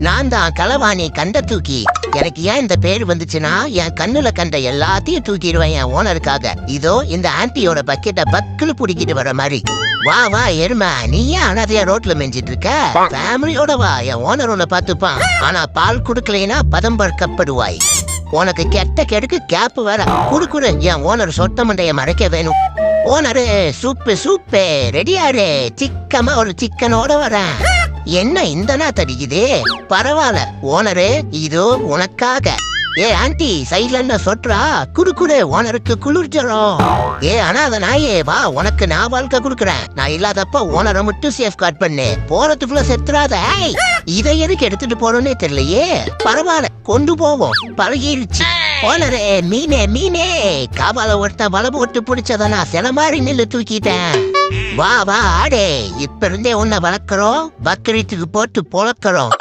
நான் தான் களவாணி கண்ட தூக்கி. எனக்கு ஏன் இந்த பேர் வந்துச்சுன்னா என் கண்ணுல கண்ட எல்லாத்தையும் தூக்கிடுவேன் என் ஓனருக்காக. இதோ இந்த ஆன்ட்டியோட பக்கெட்ட பக்குன்னு புடிக்கிட்டு வர மாதிரி. வா வா எருமை, நீ ஏன் அனாதையா ரோட்ல மெஞ்சிட்டு இருக்க? ஃபேமிலியோட வா, என் ஓனர் உன்னை பாத்துப்பான். ஆனா பால் குடுக்கலைன்னா பதம் பறக்கப்படுவாய். உனக்கு கெட்ட கெடுக்கு கேப் வேற. குடுக்குற என் ஓனர் சொட்ட மண்டைய மறைக்க வேணும். Owner soup ரெடியாரு. சிக்கமா ஒரு சிக்கனோட வரேன். என்ன இந்த நாத்து அடிக்குது? பரவாயில்ல ஓனரு, இதோ உனக்காக. ஏ ஆண்டி, சைட்ல என்ன சொற்றா? குடுக்குடு, ஓனருக்கு குளிர்ஜரம். ஏ அனாத நாயே, வா, உனக்கு நான் வாழ்க்கை குடுக்குறேன். நான் இல்லாதப்ப ஓனரை மட்டும் சேஃப் கார்ட் பண்ணு. போறதுக்குள்ள செத்துறாத. இதை எதுக்கு எடுத்துட்டு போறோன்னே தெரியலையே. பரவாயில்ல, கொண்டு போவோம், பழகிருச்சு. ஓனரே, மீனே காபால ஒருத்த வலை போட்டு பிடிச்சத நான் சில மாதிரி நில்லு தூக்கிட்டேன். வா வா ஆடே, இப்ப இருந்தே உன்னை வளர்க்கிறோம், பக்ரீத்துக்கு போட்டு பொழக்கிறோம்.